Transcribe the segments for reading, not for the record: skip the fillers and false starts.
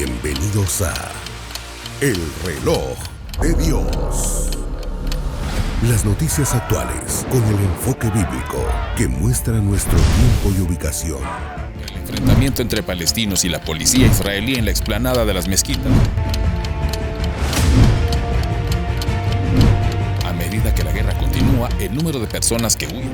Bienvenidos a El Reloj de Dios. Las noticias actuales con el enfoque bíblico que muestra nuestro tiempo y ubicación. El enfrentamiento entre palestinos y la policía israelí en la explanada de las mezquitas. A medida que la guerra continúa, el número de personas que huyen.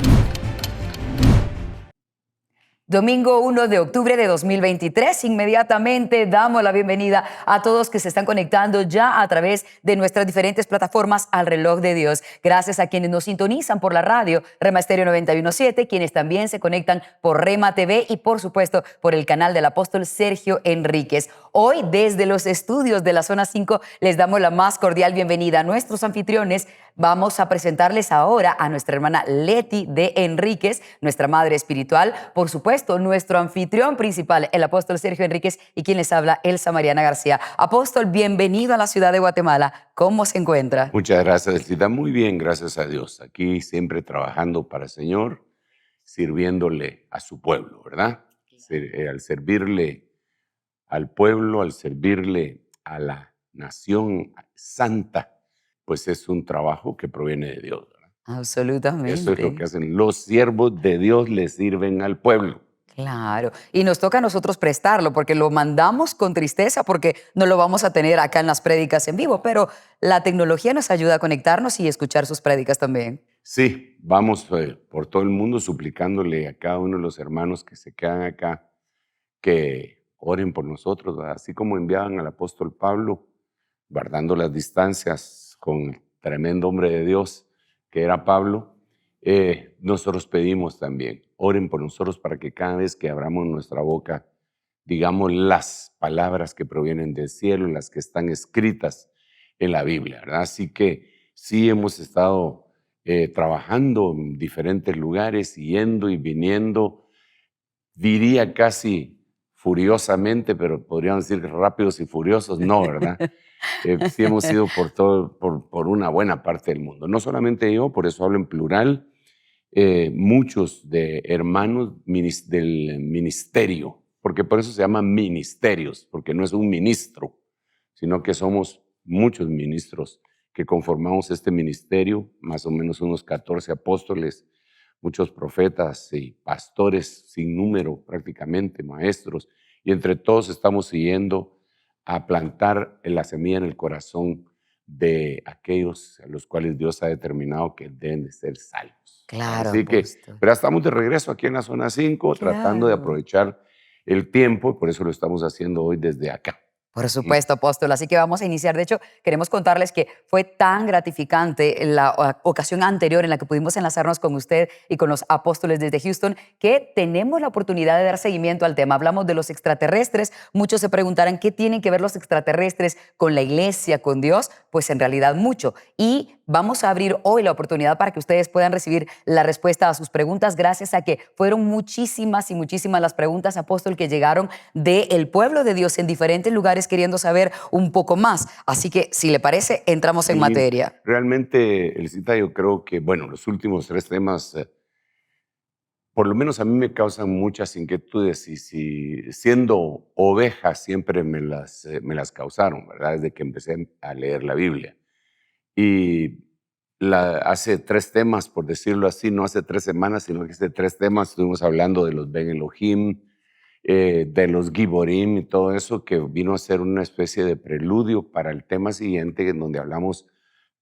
Domingo 1 de octubre de 2023, inmediatamente damos la bienvenida a todos que se están conectando ya a través de nuestras diferentes plataformas al Reloj de Dios. Gracias a quienes nos sintonizan por la radio Rema Estéreo 91.7, quienes también se conectan por Rema TV y por supuesto por el canal del apóstol Sergio Enríquez. Hoy desde los estudios de la Zona 5 les damos la más cordial bienvenida a nuestros anfitriones. Vamos a presentarles ahora a nuestra hermana Leti de Enríquez, nuestra madre espiritual, por supuesto, nuestro anfitrión principal, el apóstol Sergio Enríquez, y quien les habla, Elsa Mariana García. Apóstol, bienvenido a la ciudad de Guatemala. ¿Cómo se encuentra? Muchas gracias, Elcita. Muy bien, gracias a Dios. Aquí siempre trabajando para el Señor, sirviéndole a su pueblo, ¿verdad? Al servirle al pueblo, al servirle a la nación santa, pues es un trabajo que proviene de Dios, ¿verdad? Absolutamente. Eso es lo que hacen los siervos de Dios, le sirven al pueblo. Claro, y nos toca a nosotros prestarlo porque lo mandamos con tristeza porque no lo vamos a tener acá en las prédicas en vivo, pero la tecnología nos ayuda a conectarnos y escuchar sus prédicas también. Sí, vamos por todo el mundo suplicándole a cada uno de los hermanos que se quedan acá que oren por nosotros, ¿verdad? Así como enviaban al apóstol Pablo, guardando las distancias con el tremendo hombre de Dios que era Pablo. Nosotros pedimos también, oren por nosotros para que cada vez que abramos nuestra boca, digamos las palabras que provienen del cielo, las que están escritas en la Biblia, ¿verdad? Así que sí hemos estado trabajando en diferentes lugares, yendo y viniendo, diría casi furiosamente, pero podríamos decir rápidos y furiosos, no, ¿verdad? Sí hemos ido por una buena parte del mundo. No solamente yo, por eso hablo en plural, muchos de hermanos del ministerio, porque por eso se llaman ministerios, porque no es un ministro, sino que somos muchos ministros que conformamos este ministerio, más o menos unos 14 apóstoles, muchos profetas y pastores sin número prácticamente, maestros, y entre todos estamos siguiendo a plantar la semilla en el corazón de aquellos a los cuales Dios ha determinado que deben de ser salvos. Claro, Así que, apóstol. pero estamos de regreso aquí en la Zona 5, tratando de Claro. aprovechar el tiempo, y por eso lo estamos haciendo hoy desde acá. Por supuesto, apóstol. Así que vamos a iniciar. De hecho, queremos contarles que fue tan gratificante la ocasión anterior en la que pudimos enlazarnos con usted y con los apóstoles desde Houston, que tenemos la oportunidad de dar seguimiento al tema. Hablamos de los extraterrestres. Muchos se preguntarán qué tienen que ver los extraterrestres con la iglesia, con Dios. Pues en realidad mucho. Y vamos a abrir hoy la oportunidad para que ustedes puedan recibir la respuesta a sus preguntas, gracias a que fueron muchísimas y muchísimas las preguntas, apóstol, que llegaron del pueblo de Dios en diferentes lugares queriendo saber un poco más. Así que, si le parece, entramos en materia. Realmente, Elcita, yo creo que, bueno, los últimos 3 temas, por lo menos a mí me causan muchas inquietudes, y si siendo oveja siempre me las causaron, ¿verdad? Desde que empecé a leer la Biblia. Y hace 3 temas, por decirlo así, no hace 3 semanas, sino que hace 3 temas estuvimos hablando de los Ben Elohim, de los Giborim y todo eso, que vino a ser una especie de preludio para el tema siguiente, en donde hablamos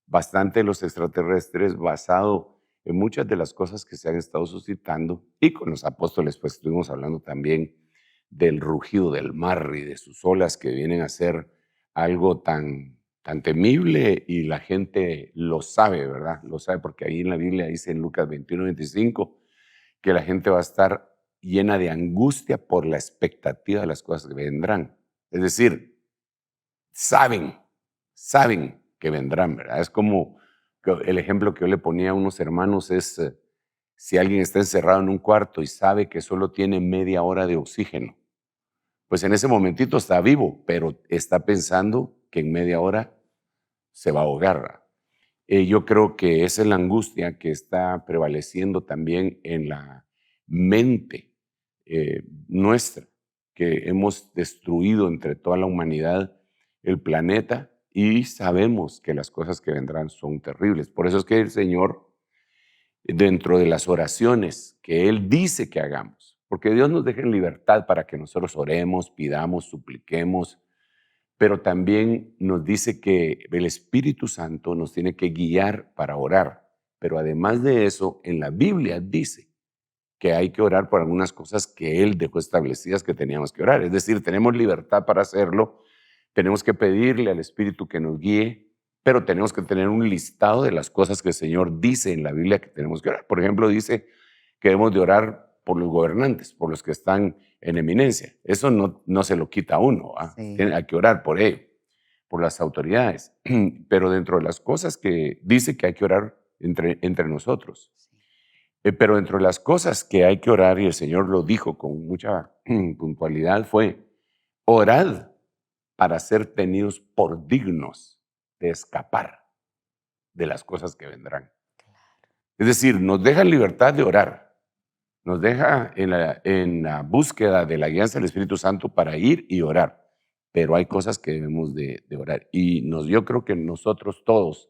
bastante de los extraterrestres, basado en muchas de las cosas que se han estado suscitando, y con los apóstoles pues estuvimos hablando también del rugido del mar y de sus olas que vienen a ser algo tan temible, y la gente lo sabe, ¿verdad? Lo sabe porque ahí en la Biblia dice en Lucas 21:25 que la gente va a estar llena de angustia por la expectativa de las cosas que vendrán. Es decir, saben que vendrán, ¿verdad? Es como el ejemplo que yo le ponía a unos hermanos es, si alguien está encerrado en un cuarto y sabe que solo tiene media hora de oxígeno, pues en ese momentito está vivo, pero está pensando que en media hora se va a ahogar. Yo creo que esa es la angustia que está prevaleciendo también en la mente nuestra, que hemos destruido entre toda la humanidad el planeta y sabemos que las cosas que vendrán son terribles. Por eso es que el Señor, dentro de las oraciones que Él dice que hagamos, porque Dios nos deja en libertad para que nosotros oremos, pidamos, supliquemos, pero también nos dice que el Espíritu Santo nos tiene que guiar para orar. Pero además de eso, en la Biblia dice que hay que orar por algunas cosas que Él dejó establecidas que teníamos que orar. Es decir, tenemos libertad para hacerlo, tenemos que pedirle al Espíritu que nos guíe, pero tenemos que tener un listado de las cosas que el Señor dice en la Biblia que tenemos que orar. Por ejemplo, dice que debemos de orar por los gobernantes, por los que están en eminencia. Eso no se lo quita a uno, ¿ah? Sí. Hay que orar por ello, por las autoridades. Pero dentro de las cosas que dice que hay que orar entre nosotros. Pero dentro de las cosas que hay que orar, y el Señor lo dijo con mucha puntualidad, fue: orad para ser tenidos por dignos de escapar de las cosas que vendrán. Es decir, nos deja libertad de orar, nos deja en la búsqueda de la guianza del Espíritu Santo para ir y orar, pero hay cosas que debemos de orar. Y yo creo que nosotros todos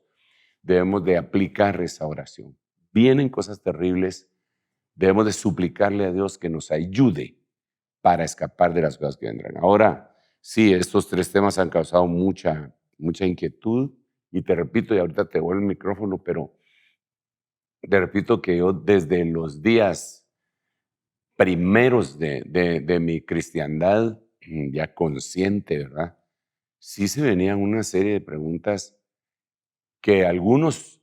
debemos de aplicar esa oración. Vienen cosas terribles, debemos de suplicarle a Dios que nos ayude para escapar de las cosas que vendrán. Ahora, sí, estos tres temas han causado mucha inquietud, y te repito, y ahorita te vuelvo el micrófono, pero te repito que yo desde los días primeros de mi cristiandad, ya consciente, ¿verdad? Sí se venían una serie de preguntas que algunos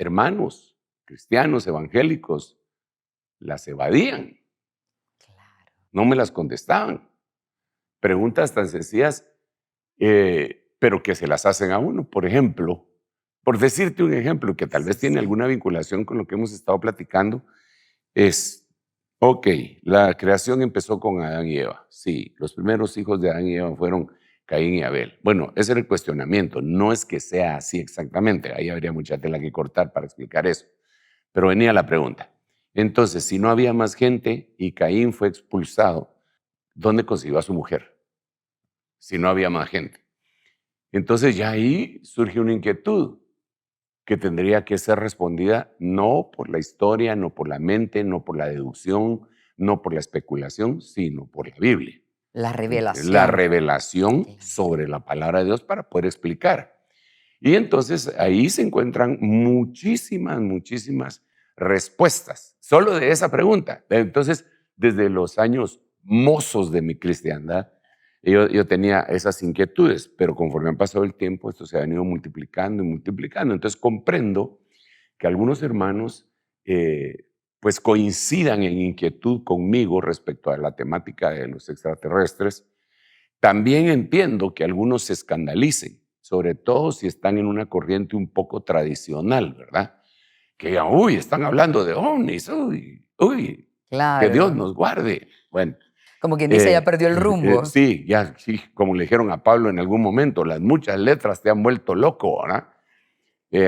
hermanos cristianos evangélicos las evadían. No me las contestaban. Preguntas tan sencillas, pero que se las hacen a uno. Por ejemplo, por decirte un ejemplo que tal vez tiene alguna vinculación con lo que hemos estado platicando, es, ok, la creación empezó con Adán y Eva. Sí, los primeros hijos de Adán y Eva fueron Caín y Abel. Bueno, ese era el cuestionamiento. No es que sea así exactamente. Ahí habría mucha tela que cortar para explicar eso. Pero venía la pregunta. Entonces, si no había más gente y Caín fue expulsado, ¿dónde consiguió a su mujer? Si no había más gente. Entonces ya ahí surge una inquietud que tendría que ser respondida no por la historia, no por la mente, no por la deducción, no por la especulación, sino por la Biblia. La revelación. La revelación sobre la palabra de Dios para poder explicar. Y entonces ahí se encuentran muchísimas respuestas solo de esa pregunta. Entonces, desde los años mozos de mi cristiandad, yo tenía esas inquietudes, pero conforme han pasado el tiempo, esto se ha venido multiplicando y multiplicando. Entonces comprendo que algunos hermanos pues coincidan en inquietud conmigo respecto a la temática de los extraterrestres. También entiendo que algunos se escandalicen, sobre todo si están en una corriente un poco tradicional, ¿verdad? Que digan, uy, están hablando de ovnis, uy, Claro. que Dios nos guarde. Bueno. Como quien dice, ya perdió el rumbo. Sí, como le dijeron a Pablo en algún momento, las muchas letras te han vuelto loco, ¿verdad?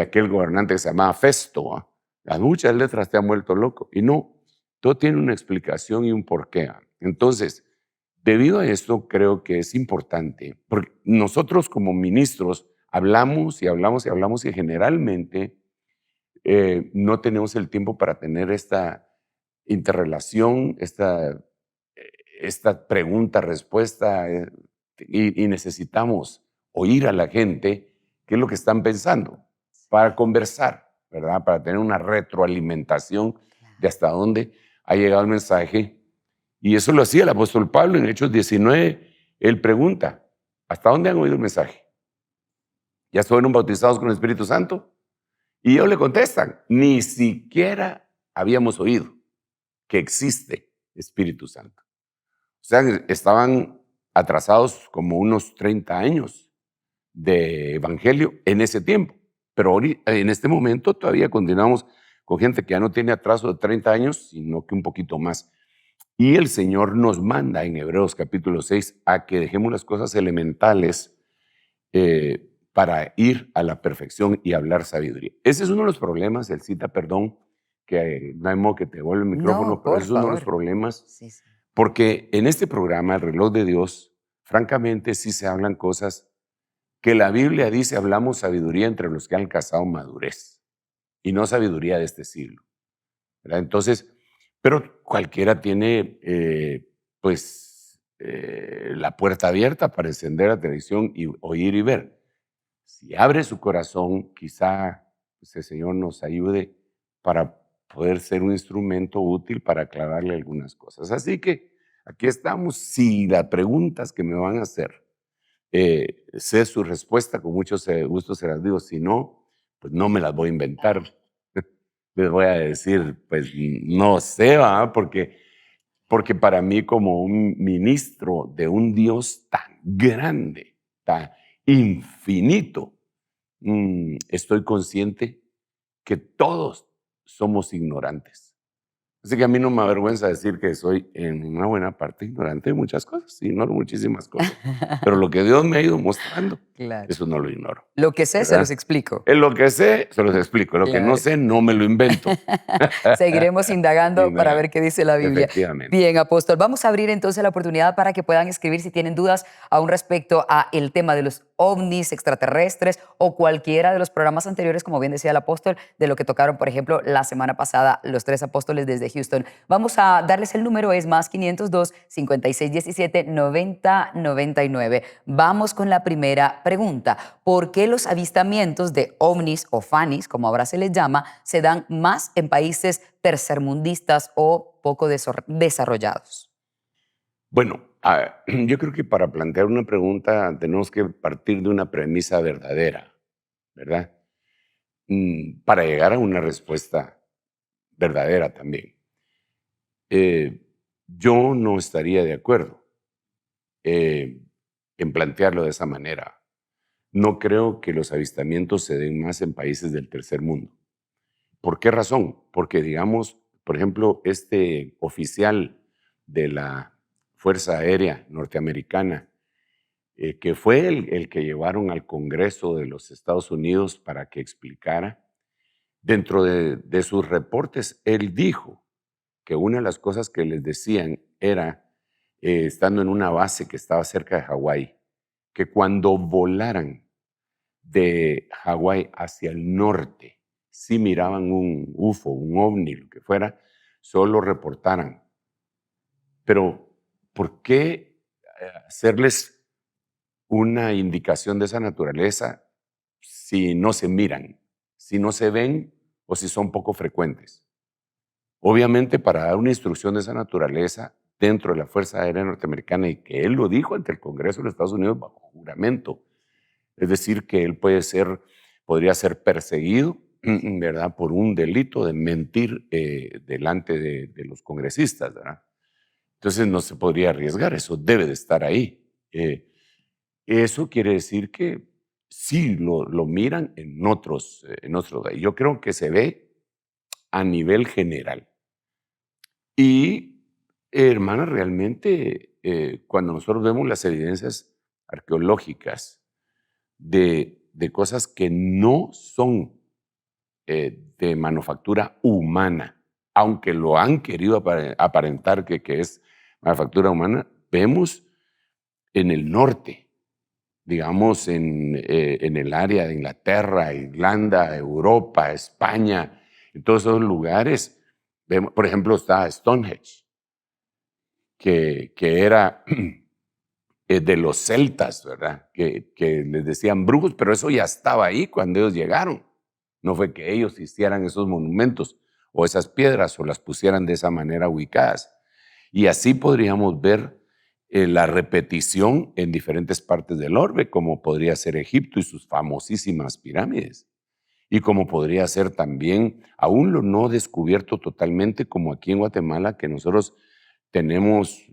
Aquel gobernante que se llamaba Festo, ¿verdad? Las muchas letras te han vuelto loco. Y no, todo tiene una explicación y un porqué. Entonces, debido a esto, creo que es importante, porque nosotros como ministros hablamos y generalmente no tenemos el tiempo para tener esta interrelación, esta pregunta-respuesta, y necesitamos oír a la gente qué es lo que están pensando para conversar, ¿verdad? Para tener una retroalimentación de hasta dónde ha llegado el mensaje. Y eso lo hacía el apóstol Pablo en Hechos 19. Él pregunta, ¿hasta dónde han oído el mensaje? ¿Ya fueron bautizados con el Espíritu Santo? Y ellos le contestan, ni siquiera habíamos oído que existe Espíritu Santo. O sea, estaban atrasados como unos 30 años de evangelio en ese tiempo. Pero en este momento todavía continuamos con gente que ya no tiene atraso de 30 años, sino que un poquito más. Y el Señor nos manda en Hebreos capítulo 6 a que dejemos las cosas elementales para ir a la perfección y hablar sabiduría. Ese es uno de los problemas, Elcita, perdón, que no hay modo que te vuelva el micrófono, No, pero por ese es uno de los favor. problemas. Sí, sí. Porque en este programa, El Reloj de Dios, francamente sí se hablan cosas que la Biblia dice, hablamos sabiduría entre los que han alcanzado madurez y no sabiduría de este siglo, ¿verdad? Entonces, pero cualquiera tiene la puerta abierta para encender la televisión y oír y ver. Si abre su corazón, quizá pues, el Señor nos ayude para poder ser un instrumento útil para aclararle algunas cosas. Así que aquí estamos. Si las preguntas que me van a hacer, sé su respuesta, con mucho gusto se las digo. Si no, pues no me las voy a inventar. Les voy a decir, pues no sé, ¿va? Porque para mí como un ministro de un Dios tan grande, tan infinito, estoy consciente que todos somos ignorantes. Así que a mí no me avergüenza decir que soy en una buena parte ignorante de muchas cosas, ignoro muchísimas cosas, pero lo que Dios me ha ido mostrando, Claro. eso no lo ignoro. Lo que sé, se ¿Verdad? los explico. En lo que sé, se los explico. Lo que no Claro. sé, no me lo invento. Seguiremos indagando para Indagando. ver qué dice la Biblia. Efectivamente. Bien, apóstol, vamos a abrir entonces la oportunidad para que puedan escribir si tienen dudas aún respecto a el tema de los ovnis extraterrestres o cualquiera de los programas anteriores, como bien decía el apóstol, de lo que tocaron, por ejemplo, la semana pasada los 3 apóstoles desde Houston. Vamos a darles el número, es más 502 5617 9099. Vamos con la primera pregunta. ¿Por qué los avistamientos de ovnis o fanis, como ahora se les llama, se dan más en países tercermundistas o poco desarrollados? Bueno, yo creo que para plantear una pregunta tenemos que partir de una premisa verdadera, ¿verdad? Para llegar a una respuesta verdadera también. Yo no estaría de acuerdo en plantearlo de esa manera. No creo que los avistamientos se den más en países del tercer mundo. ¿Por qué razón? Porque, digamos, por ejemplo, este oficial de la Fuerza Aérea Norteamericana, que fue el que llevaron al Congreso de los Estados Unidos para que explicara, dentro de sus reportes, él dijo que una de las cosas que les decían era, estando en una base que estaba cerca de Hawái, que cuando volaran de Hawái hacia el norte, si miraban un UFO, un ovni, lo que fuera, solo reportaran. Pero, ¿por qué hacerles una indicación de esa naturaleza si no se miran, si no se ven o si son poco frecuentes? Obviamente, para dar una instrucción de esa naturaleza dentro de la Fuerza Aérea Norteamericana, y que él lo dijo ante el Congreso de los Estados Unidos bajo juramento, es decir, que él podría ser perseguido, ¿verdad?, por un delito de mentir delante de los congresistas, ¿verdad? Entonces no se podría arriesgar, eso debe de estar ahí. Eso quiere decir que sí lo miran en otros. Yo creo que se ve a nivel general. Y, hermana, realmente cuando nosotros vemos las evidencias arqueológicas de cosas que no son de manufactura humana, aunque lo han querido aparentar que es manufactura humana, vemos en el norte, digamos en el área de Inglaterra, Irlanda, Europa, España, en todos esos lugares, vemos, por ejemplo, está Stonehenge, que era de los celtas, ¿verdad? Que les decían brujos, pero eso ya estaba ahí cuando ellos llegaron. No fue que ellos hicieran esos monumentos o esas piedras o las pusieran de esa manera ubicadas. Y así podríamos ver la repetición en diferentes partes del orbe, como podría ser Egipto y sus famosísimas pirámides. Y como podría ser también, aún lo no descubierto totalmente, como aquí en Guatemala, que nosotros tenemos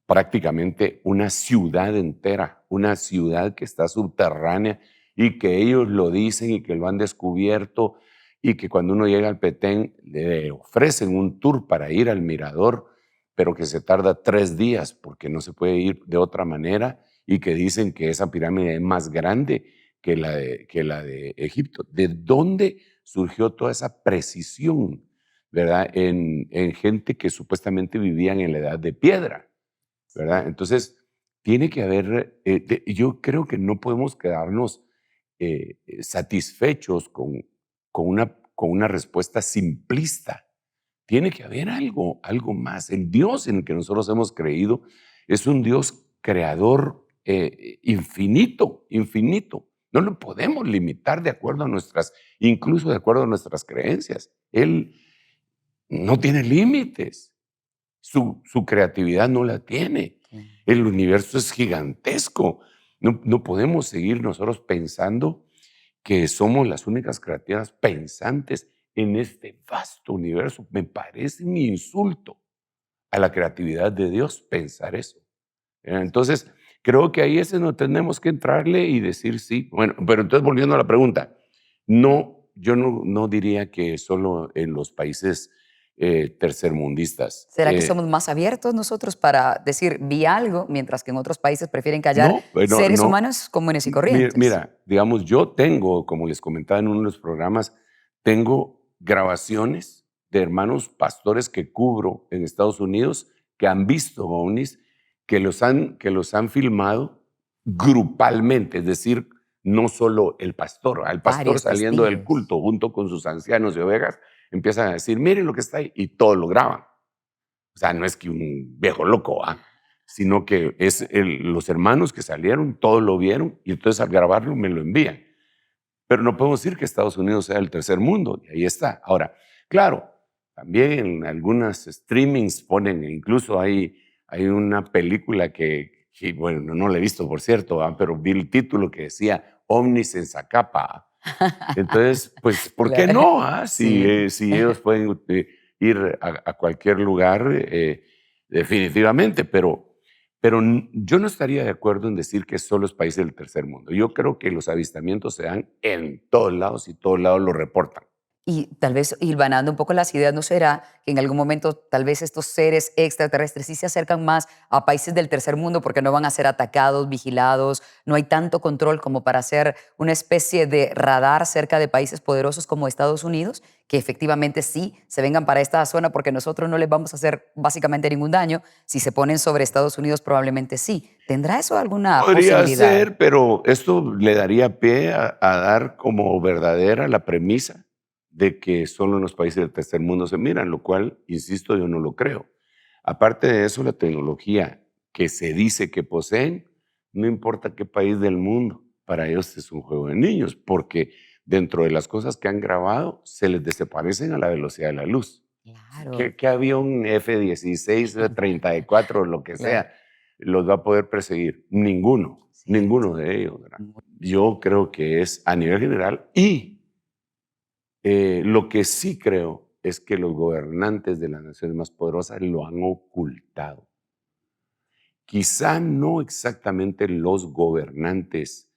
prácticamente una ciudad entera, una ciudad que está subterránea y que ellos lo dicen y que lo han descubierto, y que cuando uno llega al Petén le ofrecen un tour para ir al mirador, pero que se tarda 3 días porque no se puede ir de otra manera, y que dicen que esa pirámide es más grande que la de Egipto. ¿De dónde surgió toda esa precisión ¿verdad? En gente que supuestamente vivían en la edad de piedra, ¿verdad? Entonces, tiene que haber, yo creo que no podemos quedarnos satisfechos con una respuesta simplista. Tiene que haber algo más. El Dios en el que nosotros hemos creído es un Dios creador infinito, infinito. No lo podemos limitar de acuerdo a incluso de acuerdo a nuestras creencias. Él no tiene límites. Su creatividad no la tiene. El universo es gigantesco. No podemos seguir nosotros pensando que somos las únicas criaturas pensantes en este vasto universo. Me parece un insulto a la creatividad de Dios pensar eso. Entonces, creo que ahí es donde tenemos que entrarle y decir sí. Bueno, pero entonces volviendo a la pregunta, no, yo no diría que solo en los países tercermundistas. ¿Será que somos más abiertos nosotros para decir vi algo, mientras que en otros países prefieren callar No, bueno, seres no. humanos comunes y corrientes? Mira, digamos, yo tengo, como les comentaba en uno de los programas, tengo grabaciones de hermanos pastores que cubro en Estados Unidos que han visto ovnis, que los han filmado grupalmente, es decir, no solo el pastor, al pastor Varios saliendo del testigos. culto junto con sus ancianos y ovejas, empiezan a decir, miren lo que está ahí, y todos lo graban. O sea, no es que un viejo loco, sino que es los hermanos que salieron, todos lo vieron, y entonces al grabarlo me lo envían. Pero no podemos decir que Estados Unidos sea el tercer mundo, y ahí está. Ahora, claro, también en algunas streamings ponen, incluso hay una película que, bueno, no la he visto, por cierto, pero vi el título que decía Ovnis en Zacapa. Entonces, pues, ¿por qué Claro. no? Sí. Si ellos pueden ir a cualquier lugar, definitivamente, pero yo no estaría de acuerdo en decir que solo es países del tercer mundo. Yo creo que los avistamientos se dan en todos lados y todos lados lo reportan. Y tal vez hilvanando un poco las ideas, ¿no será que en algún momento tal vez estos seres extraterrestres sí se acercan más a países del tercer mundo porque no van a ser atacados, vigilados, no hay tanto control como para hacer una especie de radar cerca de países poderosos como Estados Unidos, que efectivamente sí se vengan para esta zona porque nosotros no les vamos a hacer básicamente ningún daño? Si se ponen sobre Estados Unidos probablemente sí. ¿Tendrá eso alguna Podría posibilidad? ser, pero esto le daría pie a dar como verdadera la premisa de que solo en los países del tercer mundo se miran, lo cual, insisto, yo no lo creo. Aparte de eso, la tecnología que se dice que poseen, no importa qué país del mundo, para ellos es un juego de niños, porque dentro de las cosas que han grabado, se les desaparecen a la velocidad de la luz. Claro. ¿Qué avión F-16, F-34, lo que Claro. sea, los va a poder perseguir? Ninguno, Sí. ninguno de ellos, ¿verdad? Yo creo que es a nivel general y lo que sí creo es que los gobernantes de las naciones más poderosas lo han ocultado. Quizá no exactamente los gobernantes,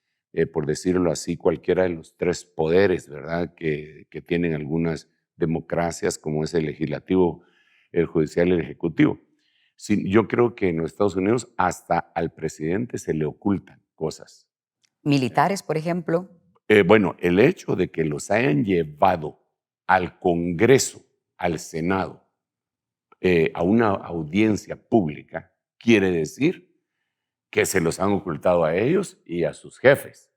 por decirlo así, cualquiera de los tres poderes, ¿verdad? Que tienen algunas democracias, como es el legislativo, el judicial y el ejecutivo. Sí, yo creo que en los Estados Unidos hasta al presidente se le ocultan cosas. Militares, por ejemplo. Bueno, el hecho de que los hayan llevado al Congreso, al Senado, a una audiencia pública, quiere decir que se los han ocultado a ellos y a sus jefes.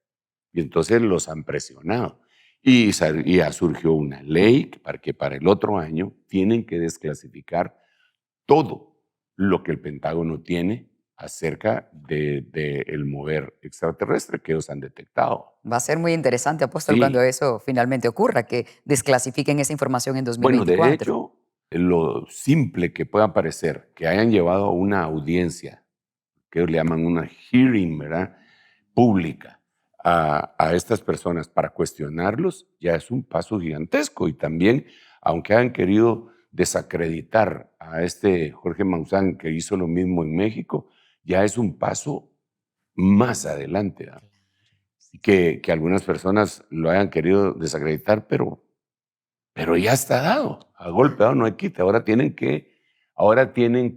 Y entonces los han presionado. Y ya surgió una ley para que para el otro año tienen que desclasificar todo lo que el Pentágono tiene acerca del mover extraterrestre que ellos han detectado. Va a ser muy interesante, apóstol, Sí. cuando eso finalmente ocurra, que desclasifiquen esa información en Bueno, 2024. de hecho, lo simple que pueda parecer que hayan llevado a una audiencia, que ellos le llaman una hearing, ¿verdad? Pública, a estas personas para cuestionarlos, ya es un paso gigantesco. Y también, aunque hayan querido desacreditar a este Jorge Maussan, que hizo lo mismo en México, ya es un paso más adelante, ¿verdad? Que algunas personas lo hayan querido desacreditar, pero ya está dado, a golpe dado no hay quita. Ahora tienen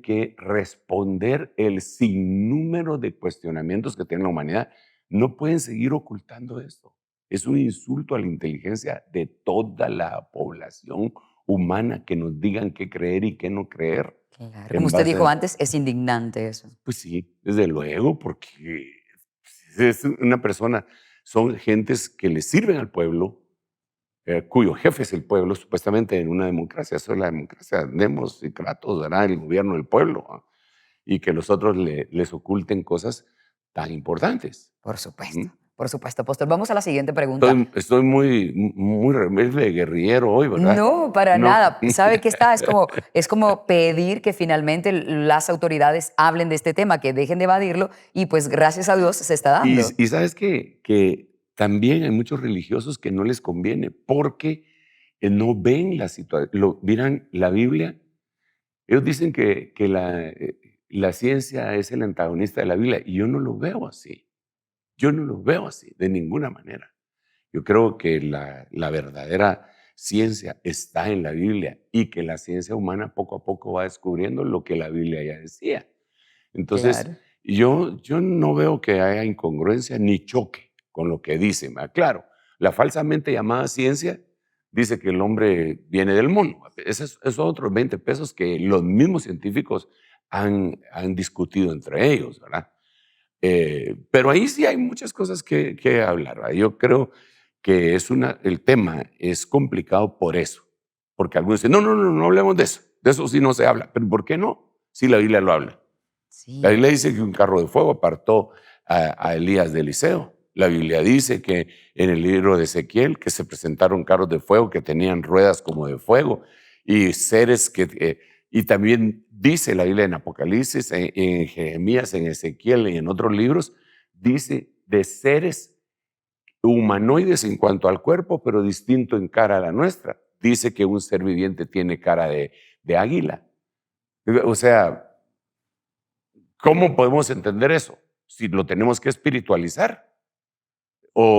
que responder el sinnúmero de cuestionamientos que tiene la humanidad. No pueden seguir ocultando esto. Es un insulto a la inteligencia de toda la población humana que nos digan qué creer y qué no creer. Claro. En Como usted base dijo a- antes, es indignante eso. Pues sí, desde luego, porque es una persona, son gentes que le sirven al pueblo, cuyo jefe es el pueblo, supuestamente en una democracia. Eso es la democracia, demos y kratos, ¿verdad? El gobierno del pueblo, ¿ah? Y que los otros les oculten cosas tan importantes. Ujú. Por supuesto, apóstol. Vamos a la siguiente pregunta. Estoy muy rebelde, guerrillero hoy, ¿verdad? No, para No. nada. ¿Sabe qué está? Es como pedir que finalmente las autoridades hablen de este tema, que dejen de evadirlo y pues gracias a Dios se está dando. Y sabes qué? Que también hay muchos religiosos que no les conviene porque no ven la situación, miran la Biblia. Ellos dicen que la ciencia es el antagonista de la Biblia y yo no lo veo así. Yo no lo veo así, de ninguna manera. Yo creo que la verdadera ciencia está en la Biblia y que la ciencia humana poco a poco va descubriendo lo que la Biblia ya decía. Entonces, Claro. yo no veo que haya incongruencia ni choque con lo que dicen. Claro, la falsamente llamada ciencia dice que el hombre viene del mono. Esos otros 20 pesos que los mismos científicos han discutido entre ellos, ¿verdad? Pero ahí sí hay muchas cosas que hablar, ¿verdad? Yo creo que el tema es complicado por eso. Porque algunos dicen, no hablemos de eso sí no se habla. ¿Pero por qué no? Si la Biblia lo habla. La Sí. Biblia dice que un carro de fuego apartó a Elías de Eliseo. La Biblia dice que en el libro de Ezequiel que se presentaron carros de fuego que tenían ruedas como de fuego y seres y también dice la Biblia en Apocalipsis, en Jeremías, en Ezequiel y en otros libros, dice de seres humanoides en cuanto al cuerpo, pero distinto en cara a la nuestra. Dice que un ser viviente tiene cara de águila. O sea, ¿cómo podemos entender eso? Si lo tenemos que espiritualizar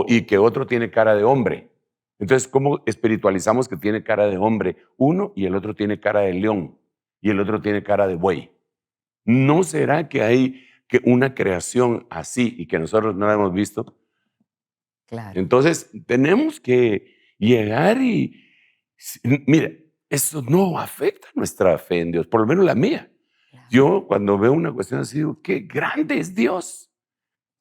y que otro tiene cara de hombre. Entonces, ¿cómo espiritualizamos que tiene cara de hombre uno y el otro tiene cara de león y el otro tiene cara de buey? ¿No será que hay una creación así y que nosotros no la hemos visto? Claro. Entonces, tenemos que llegar mire, eso no afecta nuestra fe en Dios, por lo menos la mía. Claro. Yo cuando veo una cuestión así digo, qué grande es Dios.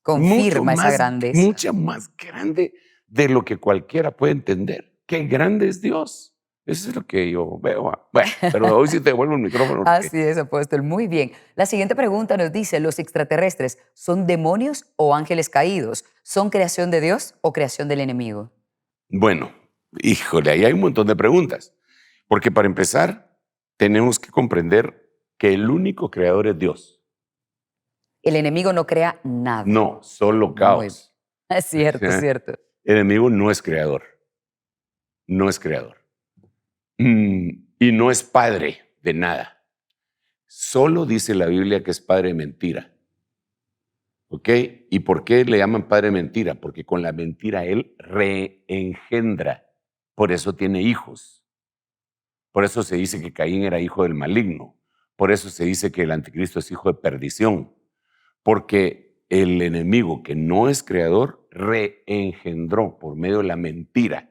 Confirma esa grandeza. Mucha más grande de lo que cualquiera puede entender. Qué grande es Dios. Eso es lo que yo veo. Bueno, pero hoy sí te devuelvo el micrófono. Así es, apóstol. Muy bien. La siguiente pregunta nos dice, ¿los extraterrestres son demonios o ángeles caídos? ¿Son creación de Dios o creación del enemigo? Bueno, híjole, ahí hay un montón de preguntas. Porque para empezar, tenemos que comprender que el único creador es Dios. El enemigo no crea nada. No, solo caos. Es cierto, es cierto. El enemigo no es creador. No es creador. Y no es padre de nada. Solo dice la Biblia que es padre de mentira. ¿Ok? ¿Y por qué le llaman padre de mentira? Porque con la mentira él reengendra. Por eso tiene hijos. Por eso se dice que Caín era hijo del maligno. Por eso se dice que el anticristo es hijo de perdición. Porque el enemigo que no es creador reengendró por medio de la mentira.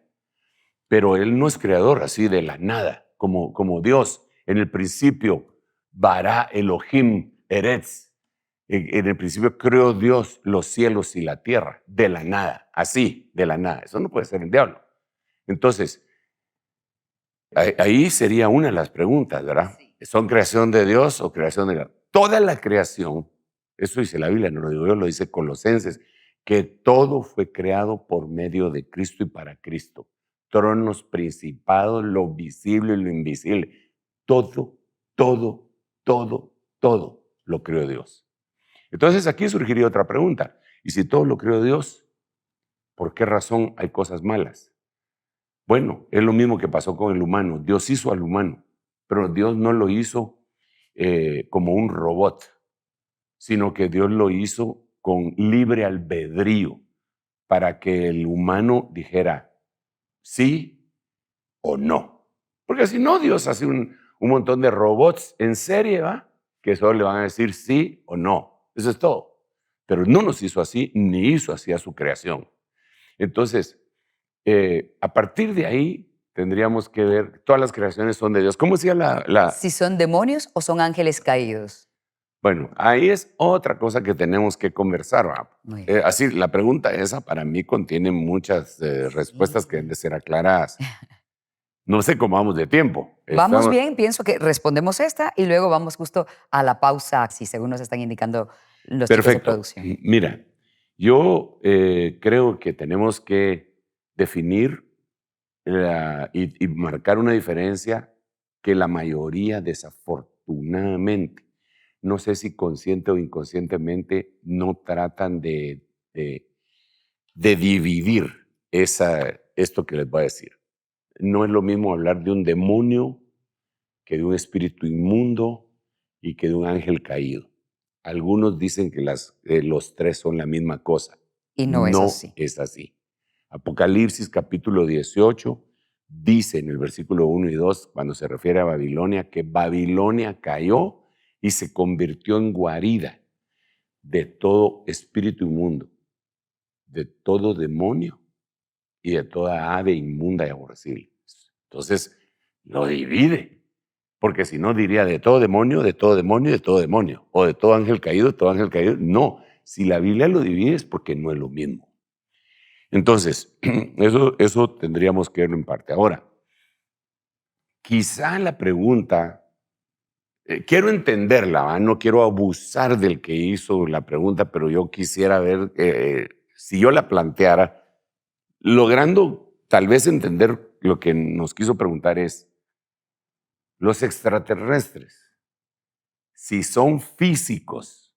Pero él no es creador así de la nada, como Dios. En el principio, Bara Elohim Eretz. En el principio creó Dios los cielos y la tierra, de la nada, así, de la nada. Eso no puede ser el diablo. Entonces, ahí sería una de las preguntas, ¿verdad? Sí. ¿Son creación de Dios o creación de Dios? Toda la creación, eso dice la Biblia, no lo digo yo, lo dice Colosenses, que todo fue creado por medio de Cristo y para Cristo. Tronos, principados, lo visible y lo invisible. Todo lo creó Dios. Entonces aquí surgiría otra pregunta. ¿Y si todo lo creó Dios, por qué razón hay cosas malas? Bueno, es lo mismo que pasó con el humano. Dios hizo al humano, pero Dios no lo hizo como un robot, sino que Dios lo hizo con libre albedrío para que el humano dijera sí o no. Porque si no, Dios hace un montón de robots en serie, ¿va? Que solo le van a decir sí o no. Eso es todo. Pero no nos hizo así, ni hizo así a su creación. Entonces, a partir de ahí, tendríamos que ver, todas las creaciones son de Dios. ¿Cómo decía Si son demonios o son ángeles caídos. Bueno, ahí es otra cosa que tenemos que conversar. Muy bien. Así, la pregunta esa para mí contiene muchas respuestas que deben de ser aclaradas. No sé cómo vamos de tiempo. Vamos bien, pienso que respondemos esta y luego vamos justo a la pausa, si según nos están indicando los chicos de Perfecto. producción. Mira, yo creo que tenemos que definir y marcar una diferencia que la mayoría, desafortunadamente, no sé si consciente o inconscientemente, no tratan de dividir esto que les voy a decir. No es lo mismo hablar de un demonio que de un espíritu inmundo y que de un ángel caído. Algunos dicen que los tres son la misma cosa. Y no es así. Es así. Apocalipsis capítulo 18 dice en el versículo 1 y 2, cuando se refiere a Babilonia, que Babilonia cayó y se convirtió en guarida de todo espíritu inmundo, de todo demonio y de toda ave inmunda y aborrecible. Entonces, lo divide, porque si no diría de todo demonio, de todo demonio, de todo demonio, o de todo ángel caído, de todo ángel caído. No, si la Biblia lo divide es porque no es lo mismo. Entonces, eso tendríamos que verlo en parte. Ahora, quizá la pregunta, quiero entenderla, ¿va? No quiero abusar del que hizo la pregunta, pero yo quisiera ver, si yo la planteara, logrando tal vez entender lo que nos quiso preguntar es, los extraterrestres, si son físicos,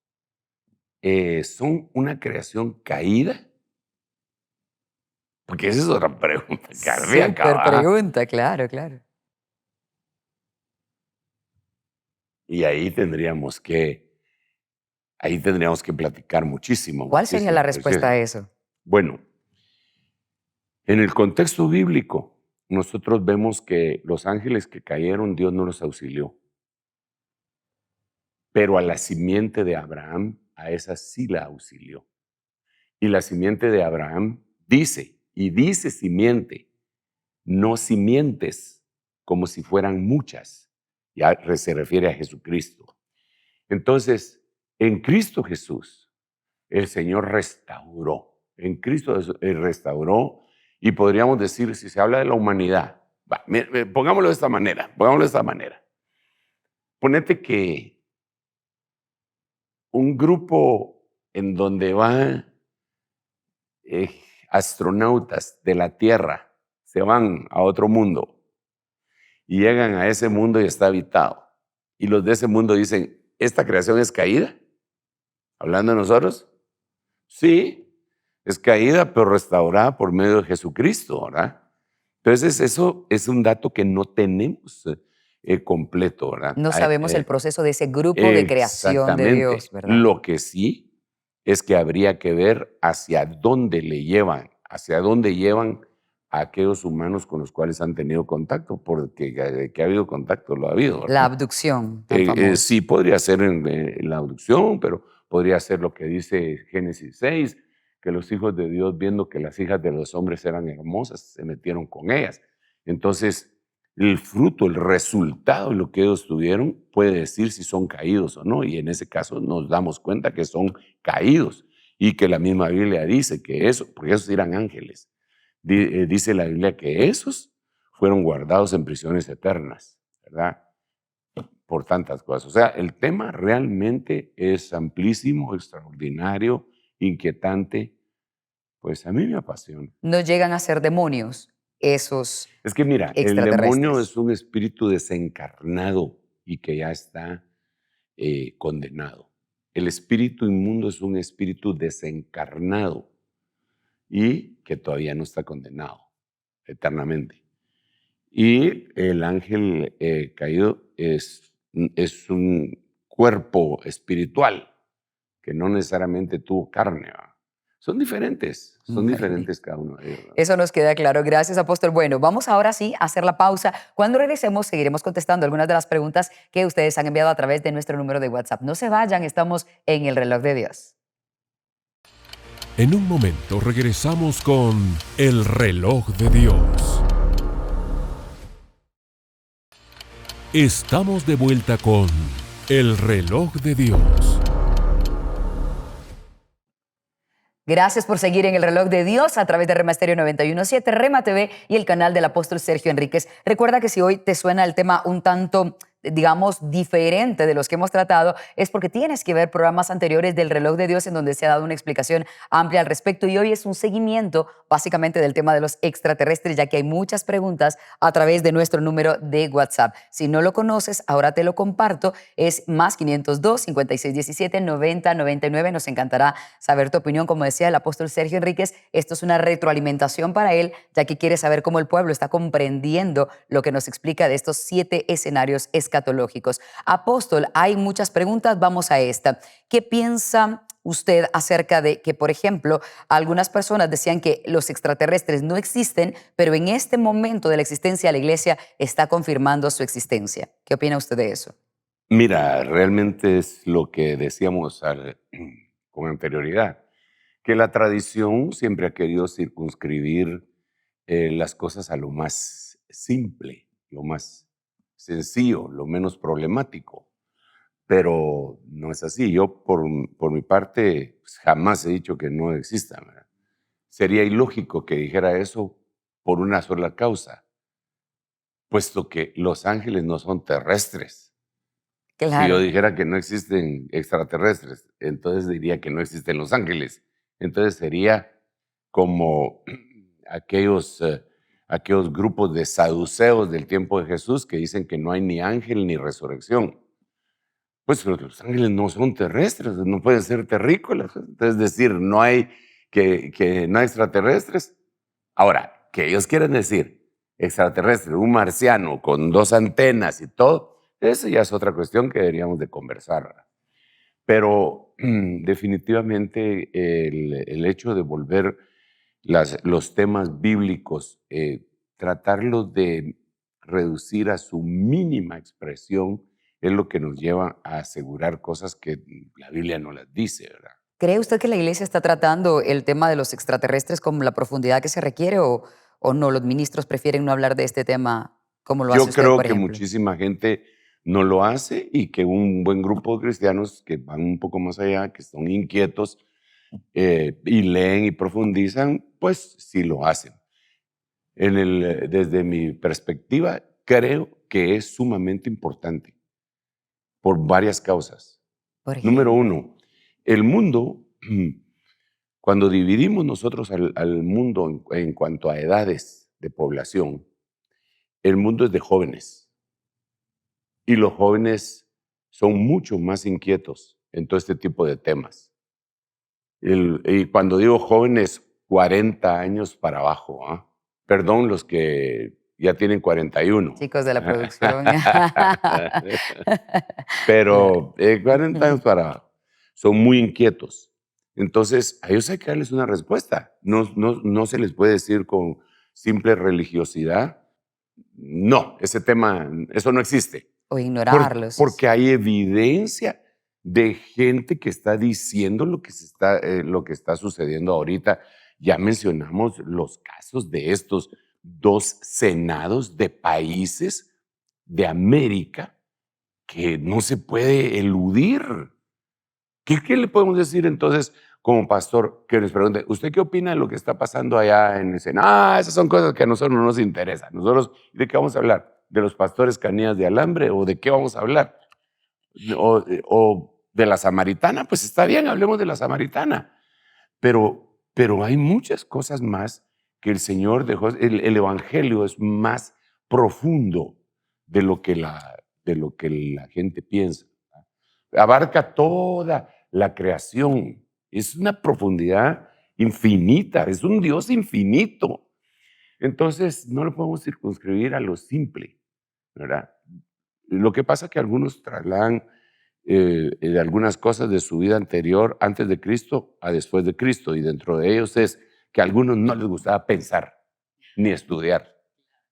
¿son una creación caída? Porque esa es otra pregunta cardíaca. Súper pregunta, claro, claro. Y ahí tendríamos que platicar muchísimo. ¿Cuál sería la respuesta a eso? Bueno, en el contexto bíblico, nosotros vemos que los ángeles que cayeron, Dios no los auxilió. Pero a la simiente de Abraham, a esa sí la auxilió. Y la simiente de Abraham dice simiente, no simientes, como si fueran muchas. Ya se refiere a Jesucristo. Entonces, en Cristo Jesús, el Señor restauró. En Cristo restauró, y podríamos decir, si se habla de la humanidad, pongámoslo de esta manera, Ponete que un grupo en donde van astronautas de la Tierra, se van a otro mundo y llegan a ese mundo y está habitado. Y los de ese mundo dicen, ¿esta creación es caída? Hablando de nosotros, sí, es caída, pero restaurada por medio de Jesucristo, ¿verdad? Entonces, eso es un dato que no tenemos completo, ¿verdad? No sabemos el proceso de ese grupo de creación de Dios, ¿verdad? Lo que sí es que habría que ver hacia dónde llevan a aquellos humanos con los cuales han tenido contacto, porque que ha habido contacto, lo ha habido, ¿verdad? La abducción, tan famosa. Sí, podría ser en la abducción, pero podría ser lo que dice Génesis 6, que los hijos de Dios, viendo que las hijas de los hombres eran hermosas, se metieron con ellas. Entonces, el fruto, el resultado de lo que ellos tuvieron puede decir si son caídos o no, y en ese caso nos damos cuenta que son caídos, y que la misma Biblia dice que porque esos eran ángeles, dice la Biblia que esos fueron guardados en prisiones eternas, ¿verdad? Por tantas cosas. O sea, el tema realmente es amplísimo, extraordinario, inquietante. Pues a mí me apasiona. No llegan a ser demonios esos extraterrestres. Es que mira, el demonio es un espíritu desencarnado y que ya está condenado. El espíritu inmundo es un espíritu desencarnado y que todavía no está condenado eternamente. Y el ángel caído es un cuerpo espiritual que no necesariamente tuvo carne, ¿verdad? Son diferentes cada uno de ellos, ¿verdad? Eso nos queda claro. Gracias, apóstol. Bueno, vamos ahora sí a hacer la pausa. Cuando regresemos, seguiremos contestando algunas de las preguntas que ustedes han enviado a través de nuestro número de WhatsApp. No se vayan, estamos en el reloj de Dios. En un momento regresamos con el reloj de Dios. Estamos de vuelta con El Reloj de Dios. Gracias por seguir en El Reloj de Dios a través de Rema Stereo 91.7, Rema TV y el canal del apóstol Sergio Enríquez. Recuerda que si hoy te suena el tema un tanto, digamos, diferente de los que hemos tratado, es porque tienes que ver programas anteriores del Reloj de Dios en donde se ha dado una explicación amplia al respecto, y hoy es un seguimiento básicamente del tema de los extraterrestres, ya que hay muchas preguntas a través de nuestro número de WhatsApp. Si no lo conoces, ahora te lo comparto, es más 502-5617-9099. Nos encantará saber tu opinión. Como decía el apóstol Sergio Enríquez, esto es una retroalimentación para él, ya que quiere saber cómo el pueblo está comprendiendo lo que nos explica de estos 7 escenarios escatológicos. Apóstol, hay muchas preguntas, vamos a esta. ¿Qué piensa usted acerca de que, por ejemplo, algunas personas decían que los extraterrestres no existen, pero en este momento de la existencia la iglesia está confirmando su existencia? ¿Qué opina usted de eso? Mira, realmente es lo que decíamos con anterioridad, que la tradición siempre ha querido circunscribir las cosas a lo más simple, lo más sencillo, lo menos problemático. Pero no es así. Yo, por mi parte, pues, jamás he dicho que no exista, ¿verdad? Sería ilógico que dijera eso por una sola causa, puesto que los ángeles no son terrestres. Si yo Claro. dijera que no existen extraterrestres, entonces diría que no existen los ángeles. Entonces sería como aquellos grupos de saduceos del tiempo de Jesús que dicen que no hay ni ángel ni resurrección. Pues los ángeles no son terrestres, no pueden ser terrícolas. Es decir, no hay que no hay extraterrestres. Ahora, que ellos quieren decir extraterrestre, un marciano con 2 antenas y todo, eso ya es otra cuestión que deberíamos de conversar. Pero definitivamente el hecho de volver los temas bíblicos, tratarlos de reducir a su mínima expresión, es lo que nos lleva a asegurar cosas que la Biblia no las dice, ¿verdad? ¿Cree usted que la iglesia está tratando el tema de los extraterrestres con la profundidad que se requiere, o no? ¿Los ministros prefieren no hablar de este tema como lo hace Yo usted, creo por que ejemplo? muchísima gente no lo hace y que un buen grupo de cristianos que van un poco más allá, que son inquietos y leen y profundizan, pues sí lo hacen. Desde mi perspectiva, creo que es sumamente importante por varias causas. Por Número ejemplo. 1, el mundo, cuando dividimos nosotros al mundo en cuanto a edades de población, el mundo es de jóvenes y los jóvenes son mucho más inquietos en todo este tipo de temas. Y cuando digo jóvenes, 40 años para abajo, ¿ah? Perdón, los que ya tienen 41. Chicos de la producción. Claro. Pero 40 años para abajo. Son muy inquietos. Entonces, a ellos hay que darles una respuesta. No se les puede decir con simple religiosidad, no, ese tema, eso no existe. O ignorarlos. Porque hay evidencia de gente que está diciendo lo que está sucediendo ahorita. Ya mencionamos los casos de estos 2 senados de países de América que no se puede eludir. ¿Qué le podemos decir entonces como pastor que les pregunte, ¿usted qué opina de lo que está pasando allá en el Senado? Esas son cosas que a nosotros no nos interesan. Nosotros, ¿de qué vamos a hablar? ¿De los pastores canías de alambre o de qué vamos a hablar? O de la samaritana, pues está bien, hablemos de la samaritana. Pero hay muchas cosas más que el Señor dejó. El evangelio es más profundo de lo que la gente piensa. Abarca toda la creación. Es una profundidad infinita, es un Dios infinito. Entonces, no lo podemos circunscribir a lo simple, ¿verdad? Lo que pasa es que algunos trasladan de algunas cosas de su vida anterior, antes de Cristo, a después de Cristo, y dentro de ellos es que a algunos no les gustaba pensar ni estudiar,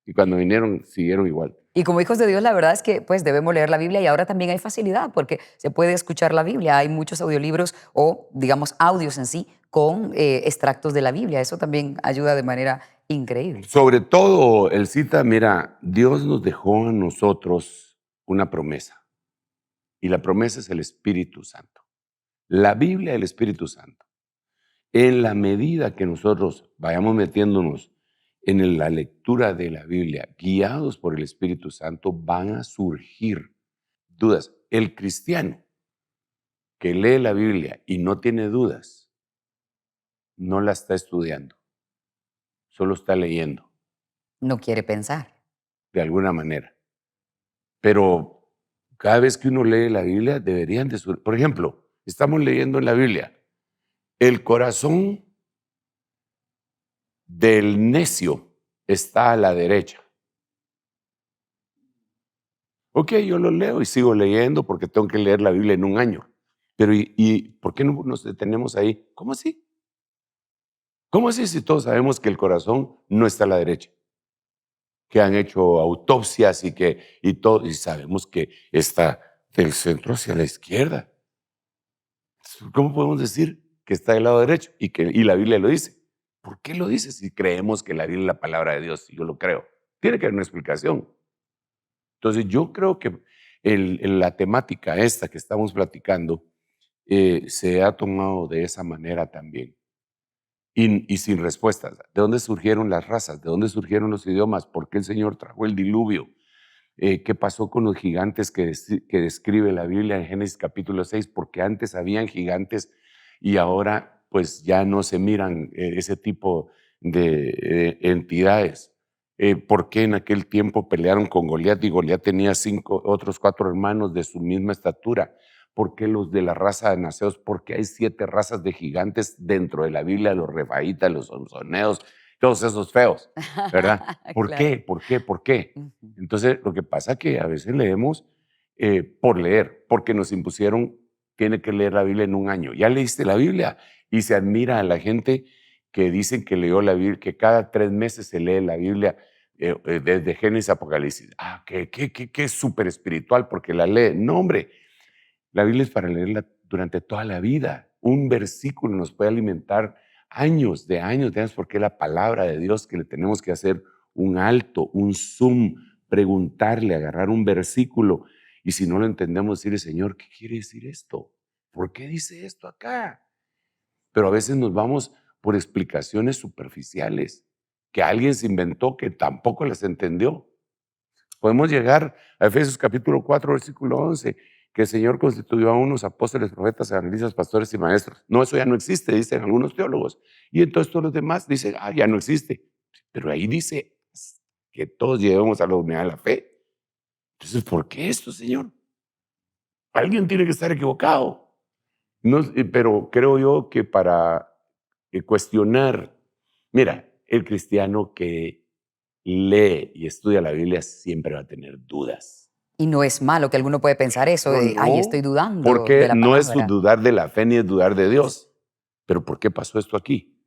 y cuando vinieron siguieron igual. Y como hijos de Dios, la verdad es que pues debemos leer la Biblia, y ahora también hay facilidad porque se puede escuchar la Biblia. Hay muchos audiolibros o, digamos, audios en sí con extractos de la Biblia. Eso también ayuda de manera increíble. Sobre todo, Elcita, mira, Dios nos dejó a nosotros una promesa. Y la promesa es el Espíritu Santo. La Biblia, el Espíritu Santo. En la medida que nosotros vayamos metiéndonos en la lectura de la Biblia, guiados por el Espíritu Santo, van a surgir dudas. El cristiano que lee la Biblia y no tiene dudas, no la está estudiando, solo está leyendo, No quiere pensar. de alguna manera. Pero cada vez que uno lee la Biblia, deberían de surgir. Por ejemplo, estamos leyendo en la Biblia, el corazón del necio está a la derecha. Ok, yo lo leo y sigo leyendo porque tengo que leer la Biblia en un año. Pero ¿y por qué no nos detenemos ahí? ¿Cómo así? ¿Cómo así si todos sabemos que el corazón no está a la derecha? Que han hecho autopsias y sabemos que está del centro hacia la izquierda. ¿Cómo podemos decir que está del lado derecho y la Biblia lo dice? ¿Por qué lo dice si creemos que la Biblia es la palabra de Dios? Si yo lo creo. Tiene que haber una explicación. Entonces yo creo que la temática esta que estamos platicando se ha tomado de esa manera también. Y sin respuestas. ¿De dónde surgieron las razas? ¿De dónde surgieron los idiomas? ¿Por qué el Señor trajo el diluvio? ¿Qué pasó con los gigantes que describe la Biblia en Génesis capítulo 6? Porque antes habían gigantes y ahora pues ya no se miran ese tipo de entidades. ¿Por qué en aquel tiempo pelearon con Goliat y Goliat tenía otros 4 hermanos de su misma estatura? ¿Por qué los de la raza de naceos? Porque hay 7 razas de gigantes dentro de la Biblia, los refaítas, los onzoneos, todos esos feos, ¿verdad? ¿Por Claro. qué? ¿Por qué? ¿Por qué? Ujú. Entonces, lo que pasa es que a veces leemos por leer, porque nos impusieron, tiene que leer la Biblia en un año. Ya leíste la Biblia y se admira a la gente que dicen que leyó la Biblia, que cada 3 meses se lee la Biblia desde Génesis a Apocalipsis. Ah, que súper espiritual porque la lee. No, hombre, la Biblia es para leerla durante toda la vida. Un versículo nos puede alimentar años de años, porque es la palabra de Dios que le tenemos que hacer un alto, un zoom, preguntarle, agarrar un versículo y si no lo entendemos decirle, Señor, ¿qué quiere decir esto? ¿Por qué dice esto acá? Pero a veces nos vamos por explicaciones superficiales que alguien se inventó que tampoco las entendió. Podemos llegar a Efesios capítulo 4, versículo 11, que el Señor constituyó a unos apóstoles, profetas, evangelistas, pastores y maestros. No, eso ya no existe, dicen algunos teólogos. Y entonces todos los demás dicen, ya no existe. Pero ahí dice que todos lleguemos a la unidad de la fe. Entonces, ¿por qué esto, Señor? Alguien tiene que estar equivocado. No, pero creo yo que para cuestionar, mira, el cristiano que lee y estudia la Biblia siempre va a tener dudas. Y no es malo que alguno puede pensar eso, de, ay, estoy dudando porque de la no es palabra. dudar de la fe ni es dudar de Dios. Pero ¿por qué pasó esto aquí?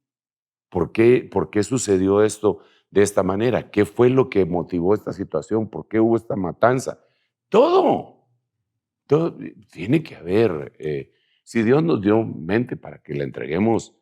¿Por qué sucedió esto de esta manera? ¿Qué fue lo que motivó esta situación? ¿Por qué hubo esta matanza? Todo tiene que haber. Si Dios nos dio mente para que la entreguemos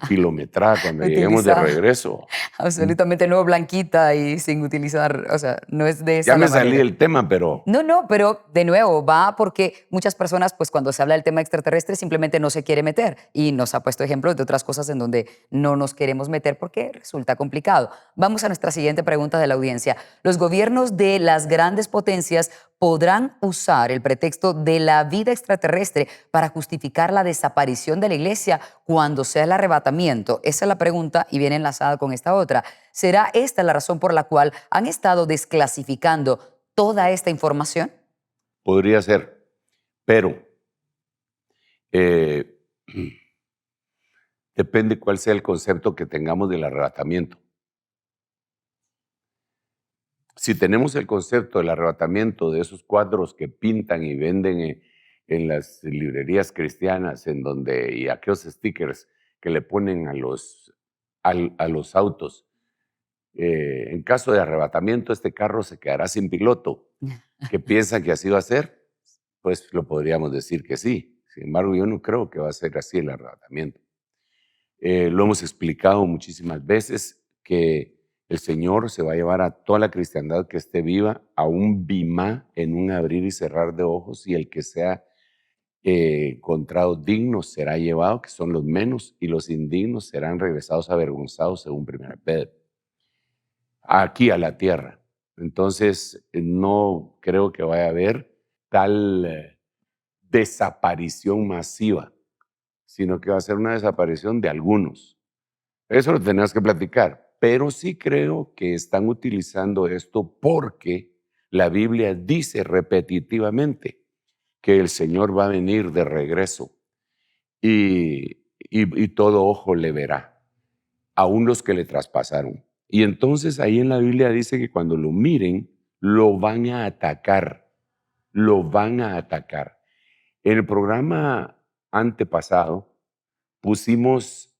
kilometrada cuando lleguemos de Utilizar regreso. absolutamente no blanquita y sin utilizar, o sea, no es de esa Ya la me salí manera. del tema, pero No, pero de nuevo va porque muchas personas, pues cuando se habla del tema extraterrestre, simplemente no se quiere meter y nos ha puesto ejemplos de otras cosas en donde no nos queremos meter porque resulta complicado. Vamos a nuestra siguiente pregunta de la audiencia. ¿Los gobiernos de las grandes potencias podrán usar el pretexto de la vida extraterrestre para justificar la desaparición de la iglesia cuando sea el arrebatamiento? Esa es la pregunta y viene enlazada con esta otra. ¿Será esta la razón por la cual han estado desclasificando toda esta información? podría ser. Pero depende cuál sea el concepto que tengamos del arrebatamiento. Si tenemos el concepto del arrebatamiento de esos cuadros que pintan y venden en las librerías cristianas, y aquellos stickers que le ponen a los autos, en caso de arrebatamiento, este carro se quedará sin piloto, que piensan que así va a ser, pues lo podríamos decir que sí. Sin embargo, yo no creo que va a ser así el arrebatamiento. Lo hemos explicado muchísimas veces que El Señor se va a llevar a toda la cristiandad que esté viva a un bimá en un abrir y cerrar de ojos, y el que sea encontrado digno será llevado, que son los menos, y los indignos serán regresados avergonzados, según 1 Pedro, aquí a la tierra. Entonces, no creo que vaya a haber tal desaparición masiva, sino que va a ser una desaparición de algunos. Eso lo tenemos que platicar, pero sí creo que están utilizando esto porque la Biblia dice repetitivamente que el Señor va a venir de regreso y todo ojo le verá, aún los que le traspasaron. Y entonces ahí en la Biblia dice que cuando lo miren, lo van a atacar, lo van a atacar. En el programa antepasado pusimos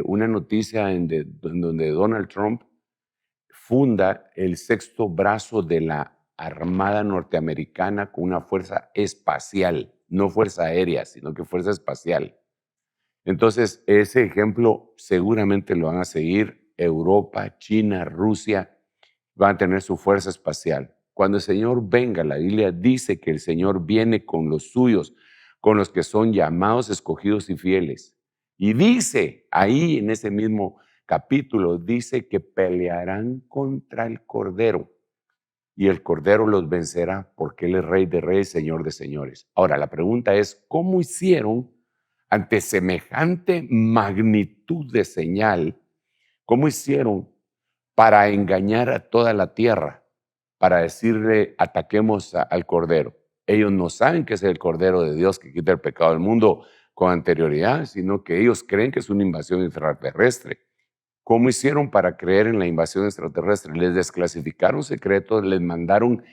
una noticia en donde Donald Trump funda el sexto brazo de la Armada norteamericana con una fuerza espacial, no fuerza aérea, sino que fuerza espacial. Entonces, ese ejemplo seguramente lo van a seguir Europa, China, Rusia, van a tener su fuerza espacial. Cuando el Señor venga, la Biblia dice que el Señor viene con los suyos, con los que son llamados, escogidos y fieles. Y dice, ahí en ese mismo capítulo, dice que pelearán contra el Cordero y el Cordero los vencerá porque Él es Rey de Reyes, Señor de Señores. Ahora, la pregunta es, ¿cómo hicieron ante semejante magnitud de señal? ¿Cómo hicieron para engañar a toda la tierra, para decirle, ataquemos al Cordero? Ellos no saben que es el Cordero de Dios que quita el pecado del mundo con anterioridad, sino que ellos creen que es una invasión extraterrestre. ¿Cómo hicieron para creer en la invasión extraterrestre? Les desclasificaron secretos, les mandaron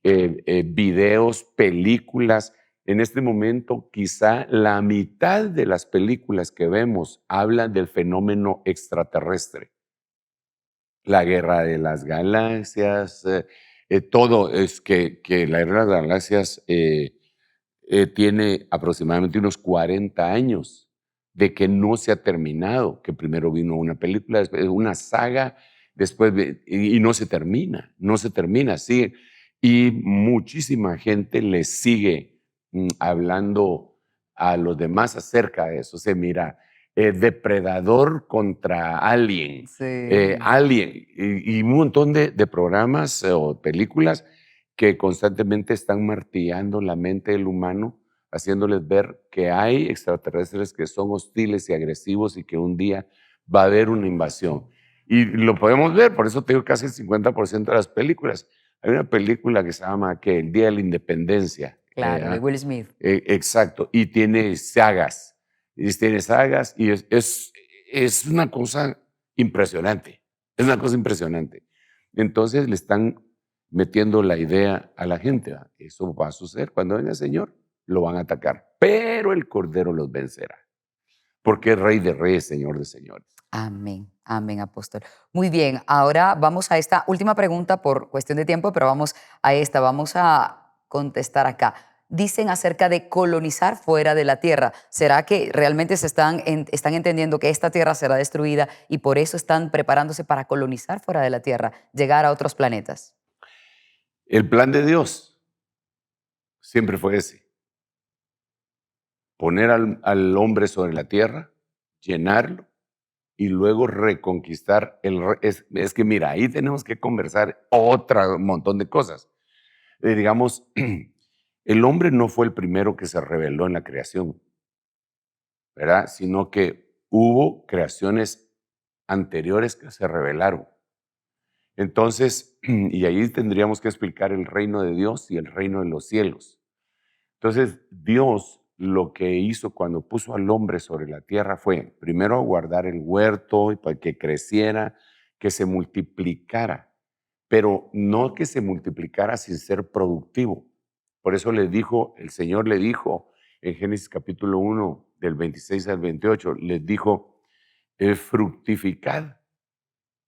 videos, películas. En este momento, quizá la mitad de las películas que vemos hablan del fenómeno extraterrestre. La guerra de las galaxias, todo es que la guerra de las galaxias tiene aproximadamente unos 40 años de que no se ha terminado, que primero vino una película, después una saga, después y no se termina, sigue. Y muchísima gente le sigue hablando a los demás acerca de eso. O sea, mira, Depredador contra Alien, Sí. Alien, y un montón de programas o películas que constantemente están martillando la mente del humano, haciéndoles ver que hay extraterrestres que son hostiles y agresivos y que un día va a haber una invasión. Y lo podemos ver, por eso tengo casi el 50% de las películas. Hay una película que se llama El Día de la Independencia. Claro, de Will Smith. Exacto, y tiene sagas. Y es una cosa impresionante. Es una cosa impresionante. Entonces le están metiendo la idea a la gente. ¿Va? Eso va a suceder. Cuando venga el Señor, lo van a atacar. Pero el Cordero los vencerá. Porque es Rey de Reyes, Señor de Señores. Amén, amén, apóstol. Muy bien, ahora vamos a esta última pregunta por cuestión de tiempo, pero vamos a esta, vamos a contestar acá. Dicen acerca de colonizar fuera de la tierra. ¿Será que realmente están entendiendo que esta tierra será destruida y por eso están preparándose para colonizar fuera de la tierra, llegar a otros planetas? El plan de Dios siempre fue ese. Poner al hombre sobre la tierra, llenarlo y luego reconquistar es que mira, ahí tenemos que conversar otro montón de cosas. Digamos, el hombre no fue el primero que se rebeló en la creación, ¿verdad? Sino que hubo creaciones anteriores que se rebelaron. Entonces, y ahí tendríamos que explicar el reino de Dios y el reino de los cielos. Entonces, Dios lo que hizo cuando puso al hombre sobre la tierra fue, primero, guardar el huerto y para que creciera, que se multiplicara, pero no que se multiplicara sin ser productivo. Por eso el Señor le dijo en Génesis capítulo 1, del 26 al 28, les dijo, fructificad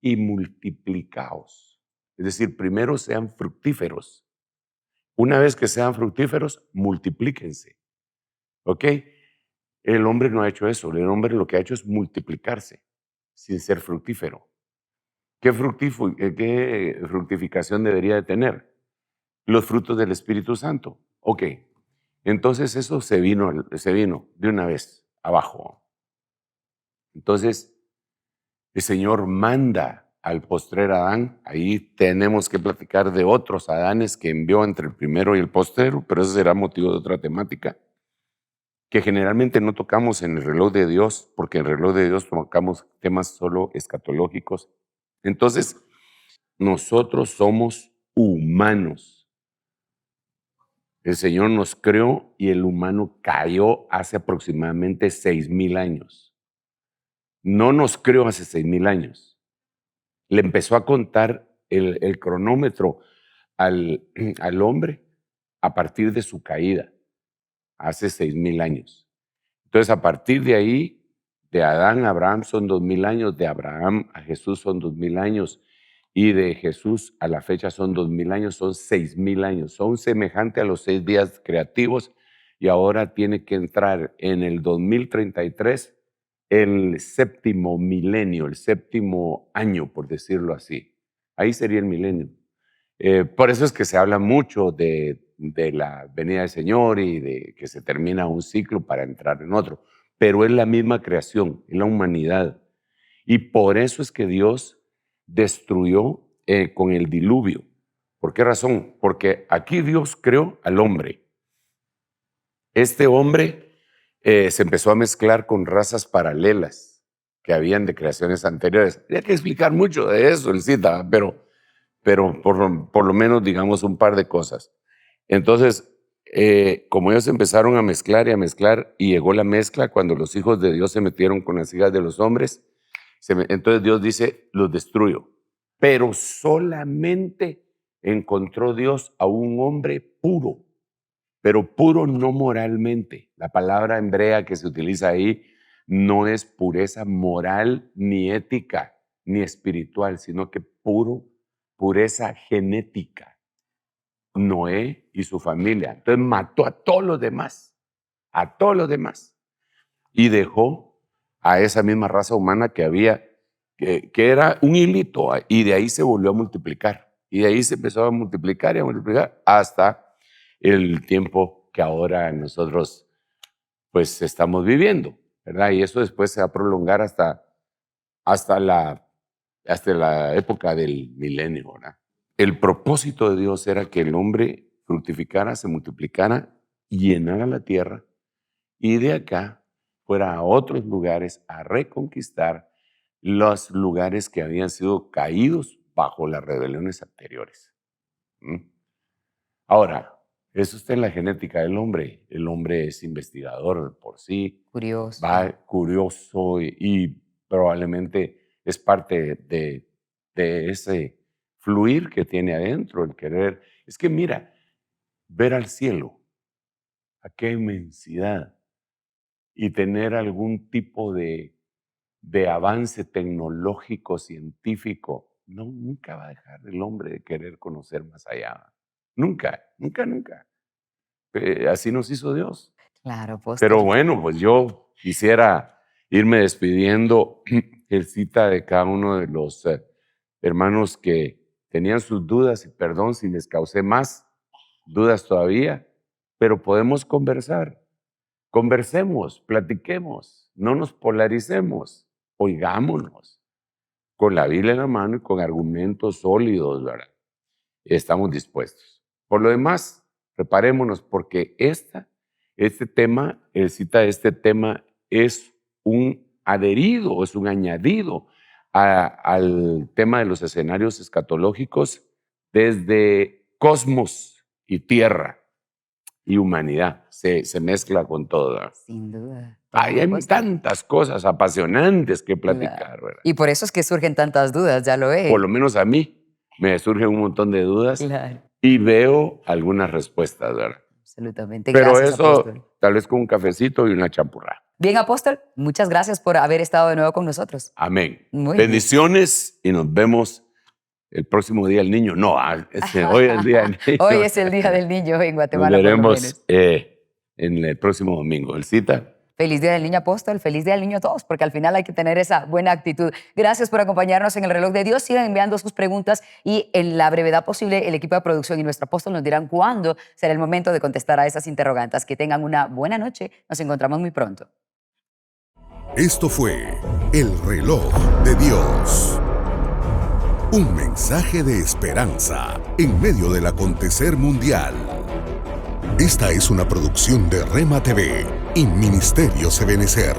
y multiplicaos. Es decir, primero sean fructíferos. Una vez que sean fructíferos, multiplíquense. ¿Ok? El hombre no ha hecho eso. El hombre lo que ha hecho es multiplicarse sin ser fructífero. ¿Qué fructificación debería de tener? Los frutos del Espíritu Santo. Ok, entonces eso se vino de una vez abajo. Entonces, el Señor manda al postrer Adán. Ahí tenemos que platicar de otros Adanes que envió entre el primero y el postrero, pero ese será motivo de otra temática, que generalmente no tocamos en el reloj de Dios, porque en el reloj de Dios tocamos temas solo escatológicos. Entonces, nosotros somos humanos. El Señor nos creó y el humano cayó hace aproximadamente 6,000 años. No nos creó hace 6,000 años. Le empezó a contar el cronómetro al hombre a partir de su caída, hace 6,000 años. Entonces, a partir de ahí, de Adán a Abraham son 2,000 años, de Abraham a Jesús son 2,000 años, y de Jesús a la fecha son 2,000 años, son 6,000 años. Son semejantes a los 6 días creativos, y ahora tiene que entrar en el 2033, el séptimo milenio, el séptimo año, por decirlo así. Ahí sería el milenio. Por eso es que se habla mucho de la venida del Señor y de que se termina un ciclo para entrar en otro. Pero es la misma creación, es la humanidad. Y por eso es que Dios destruyó con el diluvio. ¿Por qué razón? Porque aquí Dios creó al hombre. Este hombre se empezó a mezclar con razas paralelas que habían de creaciones anteriores. Hay que explicar mucho de eso, el cita, pero por lo menos digamos un par de cosas. Entonces, como ellos empezaron a mezclar y llegó la mezcla cuando los hijos de Dios se metieron con las hijas de los hombres, entonces Dios dice, los destruyo. Pero solamente encontró Dios a un hombre puro, pero puro no moralmente. La palabra hebrea que se utiliza ahí no es pureza moral, ni ética, ni espiritual, sino que pureza genética. Noé y su familia. Entonces mató a todos los demás, y dejó a esa misma raza humana que había, que era un hilito, y de ahí se volvió a multiplicar, y de ahí se empezó a multiplicar y a multiplicar hasta el tiempo que ahora nosotros pues estamos viviendo, ¿verdad? Y eso después se va a prolongar hasta la época del milenio, ¿verdad? El propósito de Dios era que el hombre fructificara, se multiplicara, llenara la tierra y de acá fuera a otros lugares a reconquistar los lugares que habían sido caídos bajo las rebeliones anteriores. Ahora, eso está en la genética del hombre. El hombre es investigador por sí. Curioso. Va curioso y probablemente es parte de ese fluir que tiene adentro, el querer. Es que mira, ver al cielo, a qué inmensidad, y tener algún tipo de avance tecnológico, científico, nunca va a dejar el hombre de querer conocer más allá. Nunca, nunca, nunca. Así nos hizo Dios. Claro, apóstol. Pero bueno, pues yo quisiera irme despidiendo el cita de cada uno de los hermanos que tenían sus dudas, y perdón si les causé más dudas todavía, pero podemos conversar. Conversemos, platiquemos, no nos polaricemos, oigámonos, con la Biblia en la mano y con argumentos sólidos, ¿verdad? Estamos dispuestos. Por lo demás, preparémonos porque este tema es un adherido, es un añadido al tema de los escenarios escatológicos desde cosmos y tierra y humanidad. Se mezcla con todo, ¿verdad? Sin duda. Hay tantas cosas apasionantes que platicar, ¿verdad? Y por eso es que surgen tantas dudas, ya lo ve. Por lo menos a mí me surgen un montón de dudas, Claro. y veo algunas respuestas, ¿verdad? Absolutamente. Pero Gracias, eso, apóstol. tal vez con un cafecito y una champurrada. Bien, apóstol, muchas gracias por haber estado de nuevo con nosotros. Amén. Muy bien. Bendiciones y nos vemos el próximo Día del Niño. No, hoy es el Día del Niño. Hoy es el Día del Niño en Guatemala. Nos por lo veremos menos. en el próximo domingo. El cita. Feliz Día del Niño Apóstol, feliz Día del Niño a todos, porque al final hay que tener esa buena actitud. Gracias por acompañarnos en el Reloj de Dios. Sigan enviando sus preguntas y en la brevedad posible el equipo de producción y nuestro apóstol nos dirán cuándo será el momento de contestar a esas interrogantes. Que tengan una buena noche. Nos encontramos muy pronto. Esto fue El Reloj de Dios. Un mensaje de esperanza en medio del acontecer mundial. Esta es una producción de Rema TV y Ministerios Ebenecer.